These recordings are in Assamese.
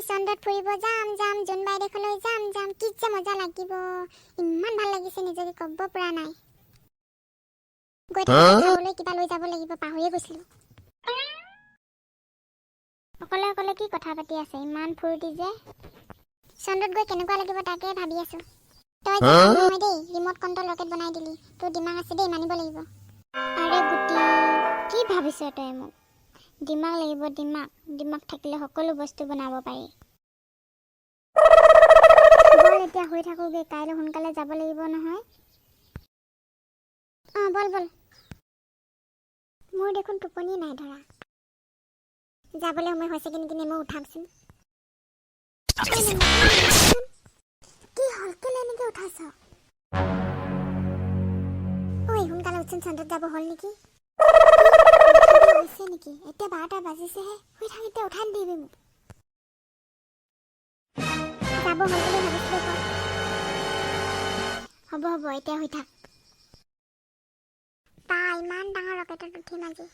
চন্দ্ৰত ফুৰিব যাম জোনবাই দেখলৈ যাম কি যে মজা লাগিব ইমান ভাল লাগিছে নিজকে ক'ব পৰা নাই গৈ থাকলৈ কিবা লৈ যাব লাগিব পাহৰিয়ে গৈছিলো অকলে অকলে কি কথা পাতি আছে ইমান ফুৰ্তি যে চন্দ্ৰত গৈ কেনেকুৱা লাগিব তাকে ভাবি আছো তই যে মই দেই ৰিমোট কন্ট্ৰল ৰকেট বনাই দিলি তোৰ দিমাগ আছে দেই মানিব লাগিব আৰে গুটি কি ভাবিছ তই মোক দিমাগ লাগিব দিমাগ থাকিলে সকলো বস্তু বনাব পাৰি বল এতিয়া হৈ থাকোগে কাইলৈ সোনকালে যাব লাগিব নহয় বল মোৰ দেখোন টোপনি নাই ধৰা যাবলৈ সময় হৈছে কিন্তু মই উঠামচোন কি হল কেলে এনেকে উঠাইছ ঐ সোনকালে উঠচোন চন্দ্ৰত যাব হল নেকি হৈছে নেকি এতিয়া 12টা বাজিছেহে শুই থাক এতিয়া উঠাই দিবি মোক যাব হল বুলি ভাবিছিলো হ'ব এতিয়া শুই থাক ইমান ডাঙৰ ৰকেটত উঠিম আজি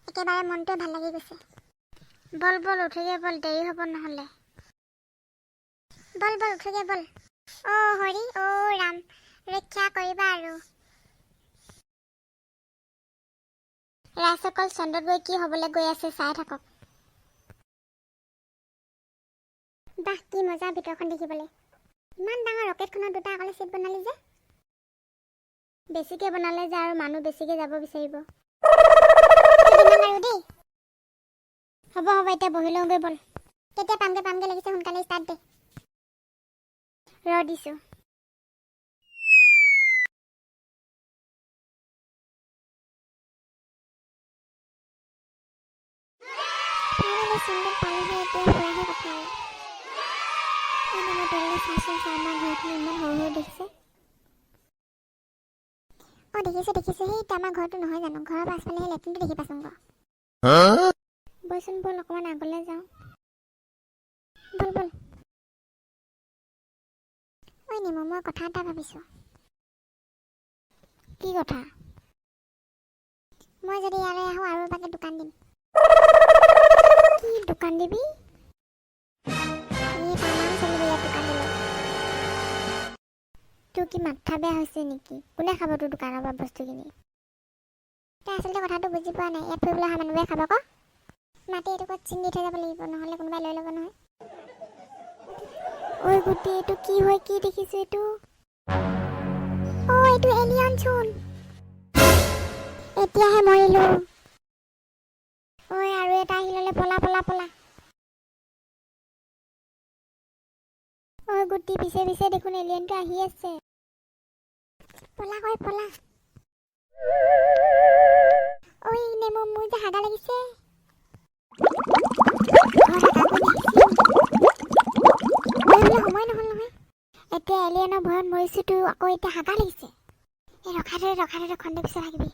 একেবাৰে মনটো ভাল লাগি গৈছে বল উঠোগে বল দেৰি হ'ব নহলে বল উঠোগে বল হৰি ৰাম ৰক্ষা কৰিবা আৰু ৰাইজসকল চন্দ্ৰত গৈ কি হ'বলৈ গৈ আছে চাই থাকক বাহ কি মজা ভিতৰখন দেখিবলৈ ইমান ডাঙৰ ৰকেটখনত দুটা অকলে চিট বনালি যে বেছিকে বনালে যে আৰু মানুহ বেছিকে যাব বিচাৰিব হ'ব এতিয়া বহি লওঁগৈ বল কেতিয়া পামগে লাগিছে সোনকালে ষ্টাৰ্ট দে দিছো দেখিছো সেইটো আমাৰ ঘৰটো নহয় জানো ঘৰৰ পাছফালে লেট্ৰিনটো দেখি পাইছো বলচোন বল অকমান আগলৈ যাওঁ বল ঐ নিমু মই কথা এটা ভাবিছো কি কথা মই যদি ইয়ালৈ আহোঁ আৰু এবাকে দোকান দিম কি দোকান দিবি তোৰ কি মাথা বেয়া হৈছে নেকি কোনে খাব তোৰ দোকানৰ পৰা বস্তু কিনি তই আচলতে কথাটো বুজি পোৱা নাই ইয়াত ফুৰিবলৈ অহা মানুহবোৰে খাব আকৌ মাটি এইটো ক'ত চিন দি থৈ যাব লাগিব নহ'লে কোনোবাই লৈ ল'ব নহয় ঐ গুটি এইটো কি হয় কি দেখিছো এইটো এইটো এলিয়ন চোন এতিয়াহে মৰিলো আৰু এটা আহি ল'লে পলা গুটি পিছে দেখোন এলিয়নটো আহি আছে পলা নেমু মোৰ যে হাগা লাগিছে সময় নহ'ল নহয় এতিয়া এলিয়নৰ ভয়ত মৰিছো তো আকৌ এতিয়া হাগা লাগিছে এই ৰখা ধৰে খণ্ডে পিছে ভাগিবি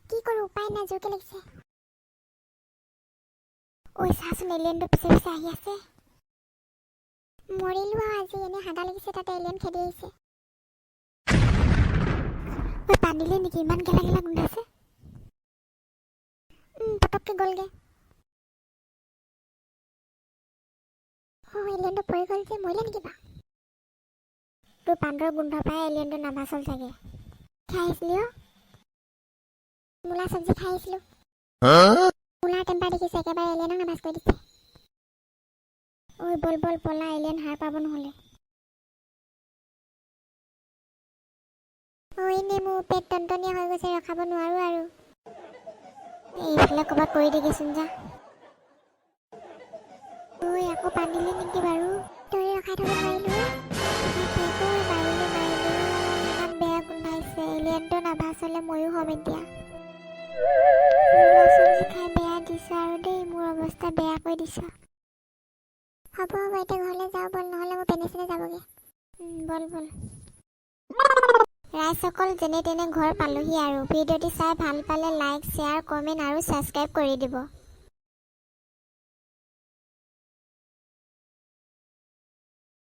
কি কৰো উপায় নাই জোৰকে লাগিছে চাচোন এলিয়নটো পিছে আহি আছে মৰিলো আজি এনে হাগা লাগিছে তাতে এলিয়ন খেদি আহিছে পানীলে নেকি ইমান গেলা গোন্ধাইছে পটককে গ'লগে এলিয়নটো পৰি গ'ল যে মৰিলে নেকি বা তোৰ পাণ্ডৰ গোন্ধ পাই এলিয়নটো নাভাচল চাগে খাই আহিছিলি মূলা চব্জি খাই আহিছিলো মূলাৰ টেম্পাৰ দেখিছে একেবাৰে এলিয়নক নাভাচ কৰি দিছে বল পলা এলিয়ন হাৰ পাব নহ'লে নেমু পেট টনটনীয়া হৈ গৈছে ৰখাব নোৱাৰো আৰু এইফালে ক'ৰবাত কৰি দেখিচোন যা আকৌ পানীলে নেকি বাৰু তই ৰখাই থ'ব নোৱাৰিলো ইমান বেয়া গোন্ধাইছে এলিয়নটো নাভাচলে ময়ো হ'ম এতিয়া চব্জি খাই বেয়া দিছ আৰু দেই মোৰ অৱস্থা বেয়া কৰি দিছ হ'ব এতিয়া ঘৰলৈ যাওঁ বল নহ'লে মোৰ পেনে যাবগে বল ৰাইজসকল যেনে তেনে ঘৰ পালোহি আৰু ভিডিঅ'টি চাই ভাল পালে লাইক শ্বেয়াৰ কমেণ্ট আৰু ছাবস্ক্ৰাইব কৰি দিব